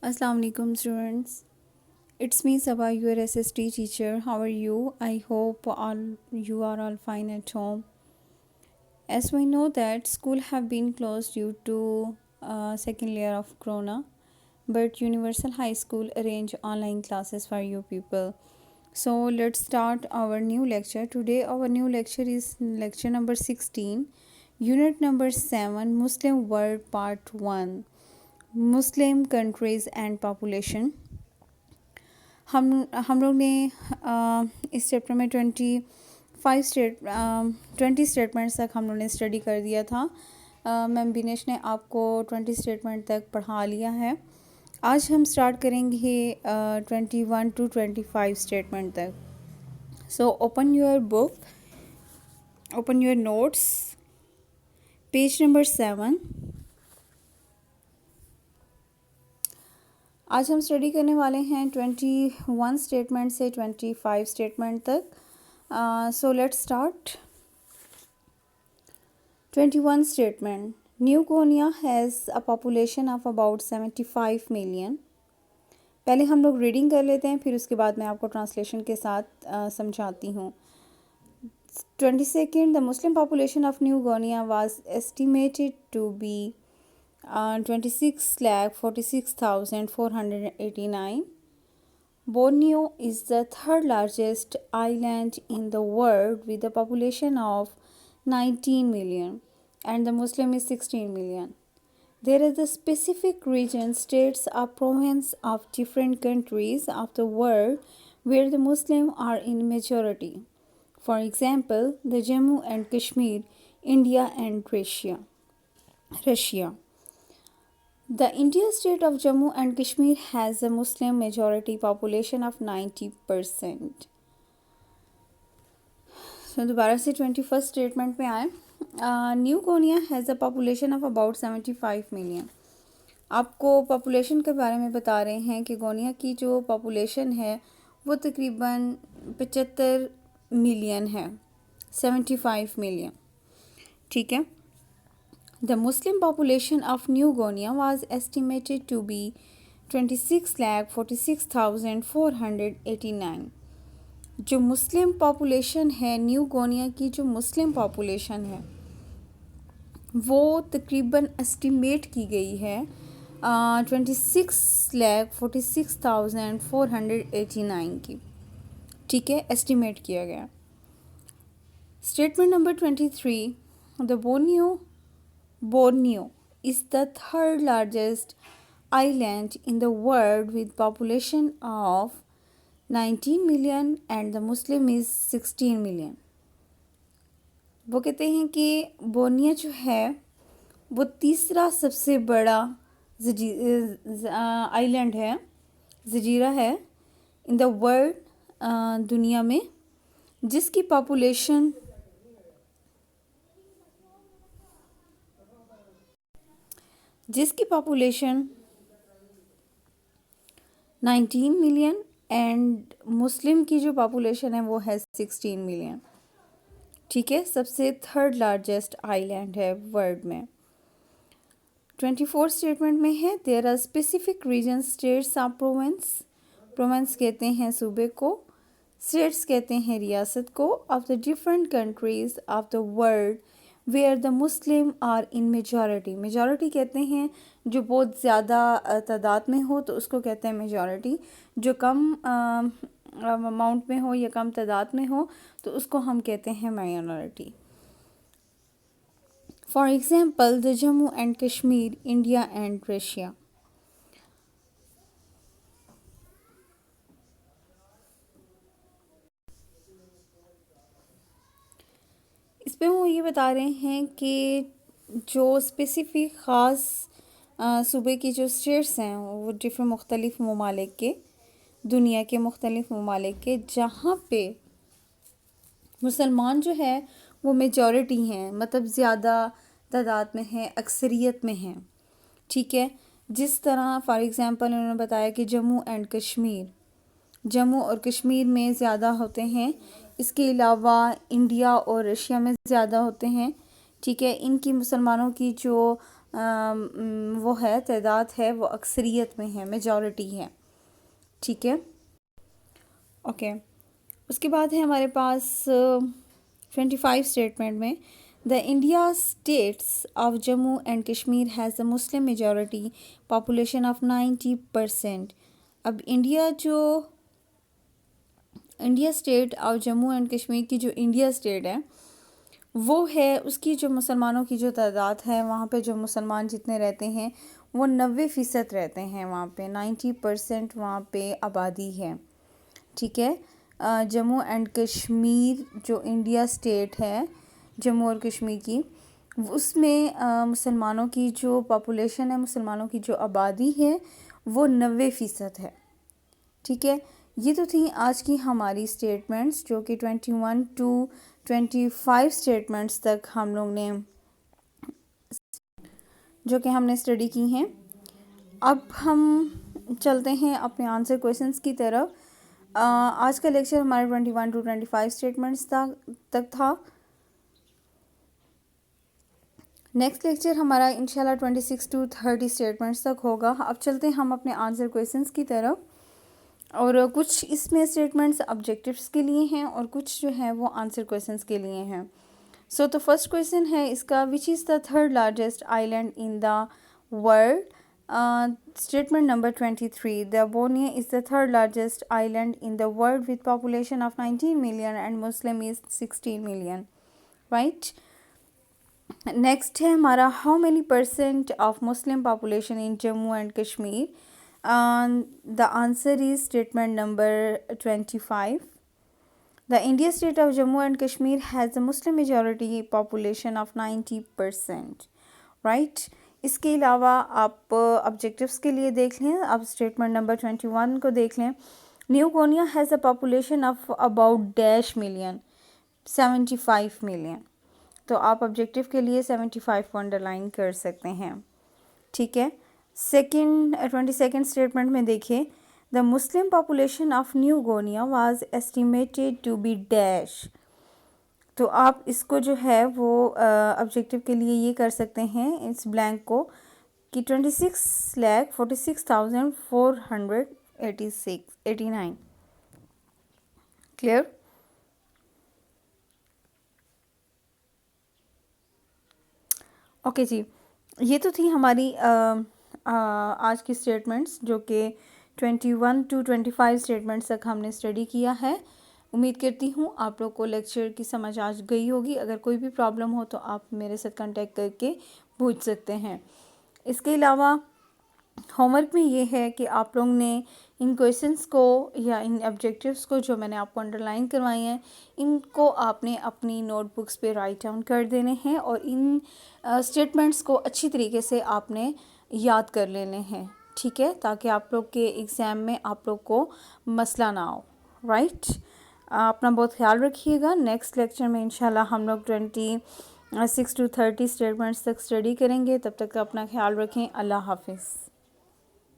Assalamu alaikum students. It's me Sabah, your SST teacher. How are you? I hope all you are all fine at home. As we know that school have been closed due to second layer of corona, but Universal High School arrange online classes for you people. So let's start our new lecture. Today our new lecture is lecture number 16, unit number 7, Muslim World Part 1, Muslim countries and population. हम लोग ने इस chapter में 20 statements तक हम लोग ने study कर दिया था। मैम बिनेश ने आपको 20 स्टेटमेंट तक पढ़ा लिया है। आज हम स्टार्ट करेंगे 21 to 25 स्टेटमेंट तक। So open your book, open your notes, page number 7। आज हम स्टडी करने वाले हैं 21 स्टेटमेंट से 25 स्टेटमेंट तक। So let's start. 21 statement, new cornea has a population of about 75 million. पहले हम लोग रीडिंग कर लेते हैं, फिर उसके बाद मैं आपको ट्रांसलेशन के साथ समझाती हूँ। 22nd, the Muslim population of New Guinea was estimated to be 26,46,489. Borneo is the third largest island in the world with a population of 19 million and the Muslim is 16 million. There are the specific regions, states or provinces of different countries of the world where the Muslim are in majority. For example, the Jammu and Kashmir, India and Russia. The Indian state of Jammu and Kashmir has a Muslim majority population of 90%. So दोबारा से 21st statement में आए। New cornea has a population of about 75 million. आपको population के बारे में बता रहे हैं कि गोनिया की जो पॉपुलेशन है वो तकरीबन 75 मिलियन है, 75 मिलियन, ठीक है। The Muslim population of New Guinea was estimated to be 26,46,489. जो मुस्लिम पॉपुलेशन है न्यू गोनिया की, जो मुस्लिम पॉपुलेशन है वो तकरीबन एस्टिमेट की गई है 26,46,489 की, ठीक है, एस्टिमेट किया गया। Statement number 23, the Borneo is the third largest island in the world with population of 19 million and the Muslim is 16 million. वो कहते हैं कि बोर्नियो जो है वो तीसरा सबसे बड़ा आइलैंड है, जजीरा है इन द वर्ल्ड, दुनिया में, जिसकी पॉपुलेशन 19 मिलियन एंड मुस्लिम की जो पॉपुलेशन है वो है 16 मिलियन, ठीक है। सबसे थर्ड लार्जेस्ट आइलैंड है वर्ल्ड में। 24 स्टेटमेंट में है, there are specific region, states of province कहते हैं सूबे को, स्टेट्स कहते हैं रियासत को, of the different countries of the world where the Muslim are in majority कहते हैं जो बहुत ज़्यादा तादाद में हो तो उसको कहते हैं मेजॉरिटी, जो कम अमाउंट में हो या कम तादाद में हो तो उसको हम कहते हैं minority. For example, the Jammu and Kashmir, India and Russia. इस पे वो ये बता रहे हैं कि जो स्पेसिफिक ख़ास सूबे की जो स्टेट्स हैं वो डिफरेंट मुख्तलिफ़ ममालिक के, दुनिया के मुख्तलिफ़ ममालिक के, जहाँ पे मुसलमान जो है वो मेजॉरिटी हैं, मतलब ज़्यादा तादाद में हैं, अक्सरियत में हैं, ठीक है। जिस तरह फॉर एग्ज़ाम्पल उन्होंने बताया कि जम्मू और कश्मीर में ज़्यादा होते हैं, इसके अलावा इंडिया और रशिया में ज़्यादा होते हैं, ठीक है। इनकी मुसलमानों की जो वो है, तादाद है, वो अक्सरियत में है, मेजॉरिटी है। ठीक है, ओके। उसके बाद है हमारे पास 25 स्टेटमेंट में, the India states of Jammu and Kashmir has a Muslim majority population of 90%। अब इंडिया स्टेट और जम्मू एंड कश्मीर की जो इंडिया स्टेट है वो है, उसकी जो मुसलमानों की जो तादाद है, वहाँ पे जो मुसलमान जितने रहते हैं वो 90% रहते हैं वहाँ पे, 90% वहाँ पे आबादी है। ठीक है, जम्मू एंड कश्मीर जो इंडिया स्टेट है, जम्मू और कश्मीर की, उसमें मुसलमानों की जो पॉपुलेशन है, मुसलमानों की जो आबादी है वो 90% है। ठीक है, ये तो थी आज की हमारी स्टेटमेंट्स, जो कि 21 टू 25 स्टेटमेंट्स तक हम लोग ने हमने स्टडी की हैं। अब हम चलते हैं अपने आंसर क्वेश्चंस की तरफ। आज का लेक्चर हमारे 21 टू 25 स्टेटमेंट्स तक था। नेक्स्ट लेक्चर हमारा इंशाल्लाह 26 टू 30 स्टेटमेंट्स तक होगा। अब चलते हैं हम अपने आंसर क्वेश्चंस की तरफ, और कुछ इसमें स्टेटमेंट्स ऑब्जेक्टिव्स के लिए हैं और कुछ जो है वो आंसर क्वेश्चंस के लिए हैं। सो तो फर्स्ट क्वेश्चन है इसका, which is the third largest island in the world? Statement number 23, the Bonia is the third largest island in the world with population of 19 million and Muslim is 16 million, right. Next है हमारा, how many percent of Muslim population in Jammu and Kashmir? The answer is statement number 25. The India state of Jammu and Kashmir has a Muslim majority population of 90%. Right? इसके अलावा आप objectives के लिए देख लें, आप स्टेटमेंट नंबर 21 को देख लें। New Guinea has a population of about dash million, 75 मिलियन। तो आप ऑब्जेक्टिव के लिए 75 को अंडरलाइन कर सकते हैं। ठीक है, 22nd स्टेटमेंट में देखिए, the Muslim population of New Guinea was estimated to be dash. तो आप इसको जो है वो ऑब्जेक्टिव के लिए ये कर सकते हैं, इस ब्लैंक को, कि 26,46,489। क्लियर? ओके जी, ये तो थी हमारी आज की स्टेटमेंट्स, जो कि 21 टू 25 स्टेटमेंट्स तक हमने स्टडी किया है। उम्मीद करती हूँ आप लोग को लेक्चर की समझ आ गई होगी। अगर कोई भी प्रॉब्लम हो तो आप मेरे साथ कांटेक्ट करके पूछ सकते हैं। इसके अलावा होमवर्क में ये है कि आप लोग ने इन क्वेश्चंस को या इन ऑब्जेक्टिव्स को जो मैंने आपको अंडरलाइन करवाई हैं, इनको आपने अपनी नोटबुक्स पे राइट डाउन कर देने हैं और इन स्टेटमेंट्स को अच्छी तरीके से आपने याद कर लेने हैं। ठीक है, ताकि आप लोग के एग्ज़ाम में आप लोग को मसला ना हो। राइट, अपना बहुत ख्याल रखिएगा। नेक्स्ट लेक्चर में इंशाल्लाह हम लोग 26 टू 30 स्टेटमेंट्स तक स्टडी करेंगे। तब तक अपना ख्याल रखें। अल्लाह हाफिज़।